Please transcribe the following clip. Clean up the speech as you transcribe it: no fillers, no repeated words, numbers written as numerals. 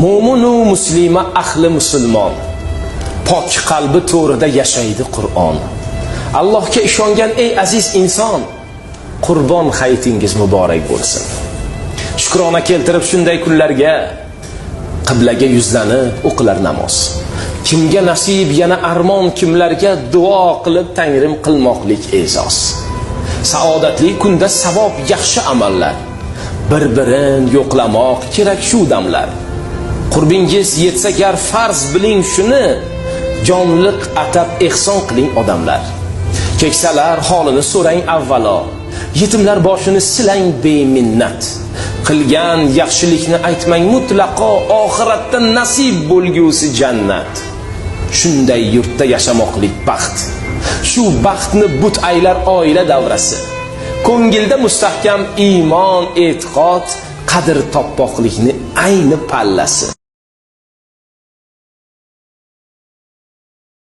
Mo'minu muslima ahli musulmon, pok qalbi to'rida yashaydi Qur'on. Allohga ishongan ey aziz inson, Qurbon hayitingiz muborak bo'lsin. Shukrona keltirib shunday kunlarga qiblaga yuzlanib o'qilar namoz. Kimga nasib yana armon, kimlarga duo qilib Tangrim qilmoqlik e'zoz. Saodatli kunda savob yaxshi amallar, bir-birin yo'qlamoq kerak shu damlar. Qurbingiz yetsa gar farz biling shuni, jonliq atab ehson qiling odamlar. Keksalar holini so'rang avvalo, yetimlar boshini silang beminnat. Qilgan yaxshilikni aytmang mutlaqo, oxiratda nasib bo'lgusi jannat. Shunday yurtda yashamoqlik baxt, shu baxtni but aylar oila davrasi. Ko'ngilda mustahkam iymon, e'tiqod, qadr topmoqlikni ayni pallasi.